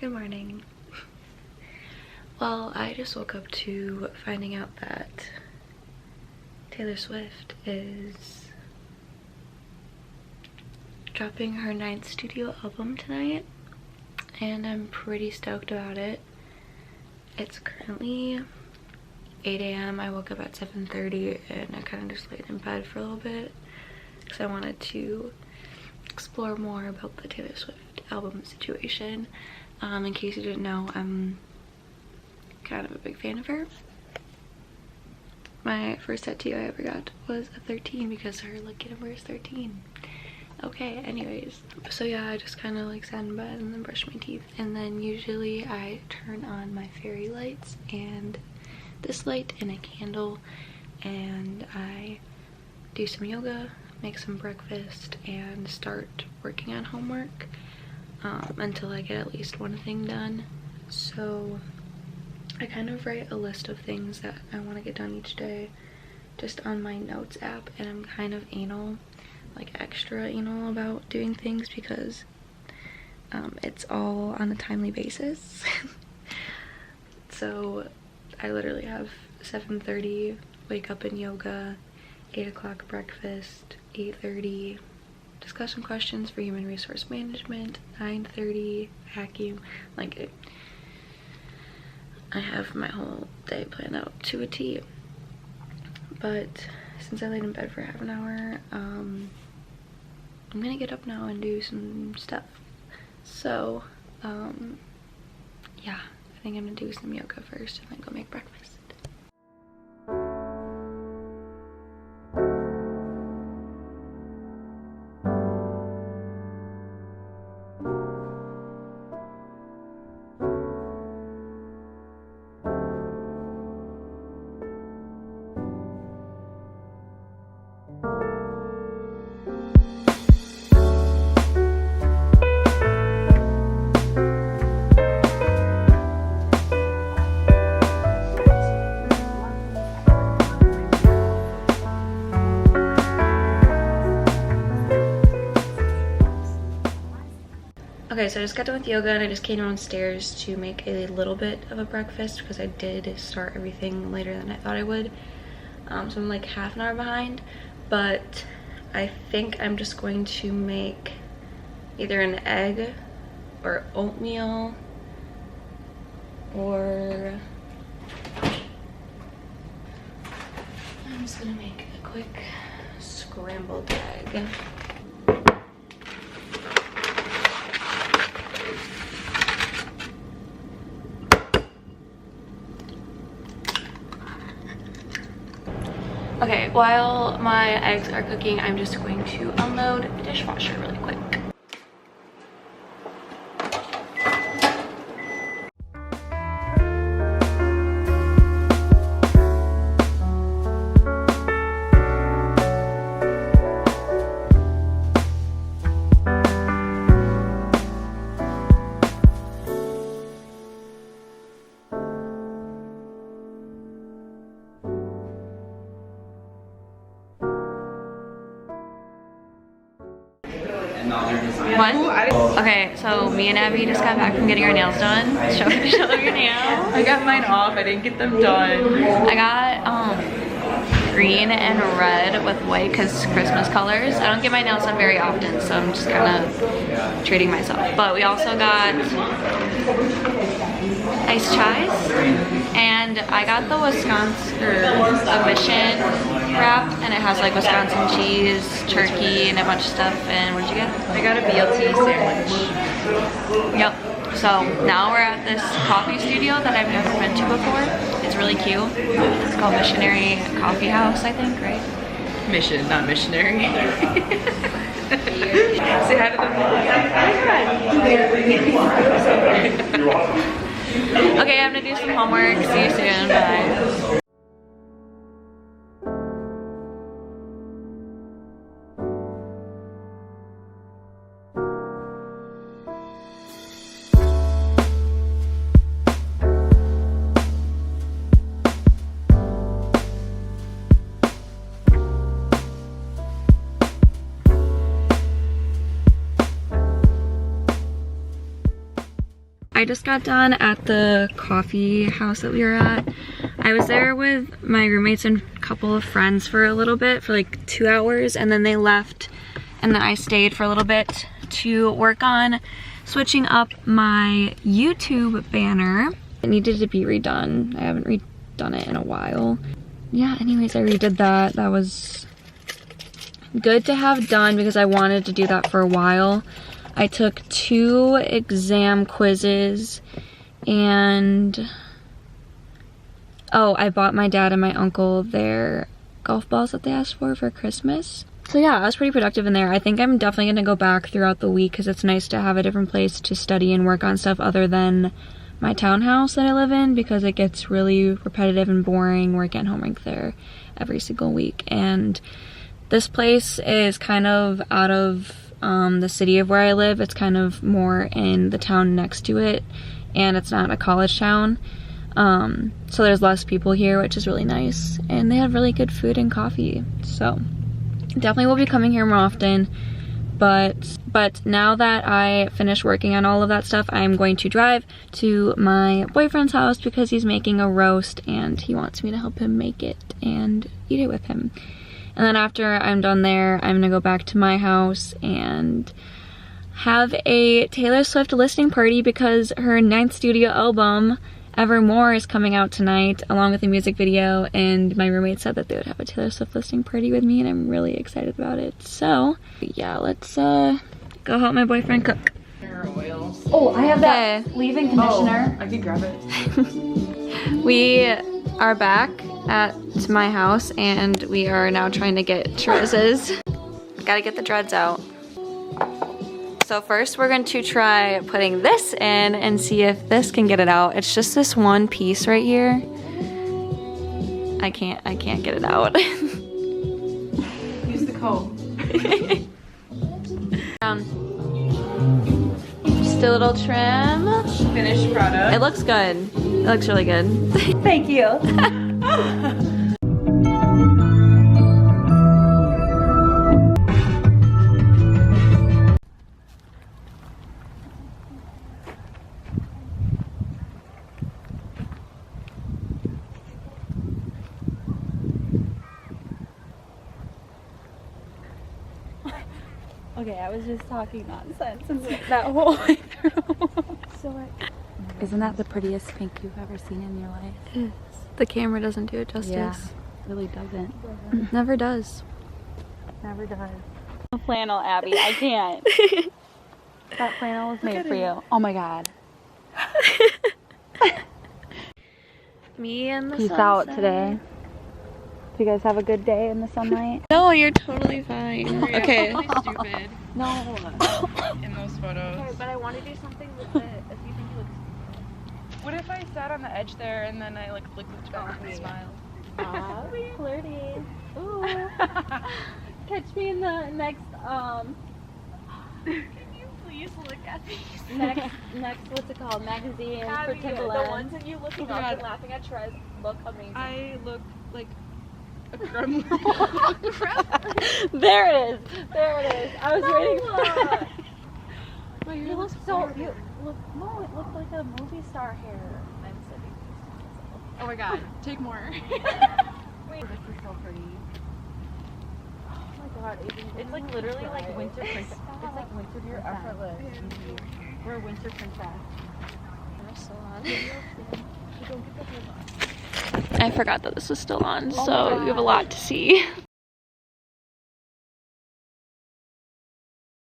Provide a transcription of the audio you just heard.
Good morning. Well, I just woke up to finding out that Taylor Swift is dropping her 9th studio album tonight, and I'm pretty stoked about it. It's currently 8 a.m. I woke up at 7:30 and I kind of just laid in bed for a little bit because I wanted to explore more about the Taylor Swift album situation. In case you didn't know, I'm kind of a big fan of her. My first tattoo I ever got was a 13 because her lucky number is 13. Okay, anyways, so yeah, I just kind of like sat in bed and then brushed my teeth, and then usually I turn on my fairy lights and this light and a candle, and I do some yoga, make some breakfast, and start working on homework until I get at least one thing done. So I kind of write a list of things that I want to get done each day just on my notes app, and I'm kind of anal, like extra anal about doing things because it's all on a timely basis. So I literally have 7:30 wake up and yoga, 8 o'clock breakfast, 8:30 discussion questions for human resource management, 9:30 vacuum. Like I have my whole day planned out to a T. But since I laid in bed for half an hour, I'm gonna get up now and do some stuff. So yeah, I think I'm gonna do some yoga first and then go make breakfast. Okay, so I just got done with yoga and I just came downstairs to make a little bit of a breakfast because I did start everything later than I thought I would. So I'm like half an hour behind, but I think I'm just going to make either an egg or oatmeal, or I'm just gonna make a quick scrambled egg. Okay, while my eggs are cooking, I'm just going to unload the dishwasher really quick. What? Okay, so me and Abby just got back from getting our nails done. Show them your nails. I got mine off. I didn't get them done. I got green and red with white because Christmas colors. I don't get my nails done very often, so I'm just kind of treating myself. But we also got iced chais, and I got the Wisconsin or Mission wrap, and it has like Wisconsin cheese, turkey, and a bunch of stuff. And what did you get? I got a BLT sandwich. Yep. So now we're at this coffee studio that I've never been to before. It's really cute. It's called Missionary Coffee House, I think, right? Mission, not missionary. Say hi to them. Okay, I'm gonna do some homework. See you soon. Bye. I just got done at the coffee house that we were at. I was there with my roommates and a couple of friends for a little bit, for like 2 hours, and then they left, and then I stayed for a little bit to work on switching up my YouTube banner. It needed to be redone. I haven't redone it in a while. Yeah, anyways, I redid that. That was good to have done because I wanted to do that for a while. I took 2 exam quizzes and oh, I bought my dad and my uncle their golf balls that they asked for Christmas. So yeah, I was pretty productive in there. I think I'm definitely gonna go back throughout the week because it's nice to have a different place to study and work on stuff other than my townhouse that I live in, because it gets really repetitive and boring working at homework there every single week. And this place is kind of out of the city of where I live. It's kind of more in the town next to it, and it's not a college town. So there's less people here, which is really nice, and they have really good food and coffee. So definitely will be coming here more often. But now that I finished working on all of that stuff, I'm going to drive to my boyfriend's house because he's making a roast and he wants me to help him make it and eat it with him. And then after I'm done there, I'm gonna go back to my house and have a Taylor Swift listening party because her 9th studio album, Evermore, is coming out tonight along with a music video, and my roommate said that they would have a Taylor Swift listening party with me, and I'm really excited about it. So yeah, let's go help my boyfriend cook. Oils. Oh, I have that leave-in conditioner. I could grab it. We are back at my house and we are now trying to get Teresa's. Gotta get the dreads out. So first we're going to try putting this in and see if this can get it out. It's just this one piece right here. I can't get it out. Use the comb. Just a little trim. Finished product. It looks good. It looks really good. Thank you. Okay, I was just talking nonsense that whole way through. So Isn't that the prettiest pink you've ever seen in your life? the camera doesn't do it justice. Yeah, it really doesn't. Never does. Never does. Flannel, Abby, I can't. That flannel was made for you. Oh my god. Me and the Peace out today. Do you guys have a good day in the sunlight? No, you're totally fine. Okay. Really stupid No. in those photos. Okay, but I want to do something with it if you think it looks. What if I sat on the edge there and then I like looked back and smiled? Ah, flirty. Ooh. Catch me in the next Can you please look at these? next what's it called? Magazine Abby, for Timbaland. the ones of you looking Oh my up God. and laughing at Trez look amazing. I look like a gremlin. There it is. There it is. I was waiting for it. My You hair look looks so horrible. you look no, it looked like a movie star hair. I'm sitting. Oh my god, take more. Wait, this is so pretty. Oh my god, Aiden, It's like literally like winter princess. It's like winter princess. you're effortless. We're a winter princess. I forgot that this was still on, so we have a lot to see.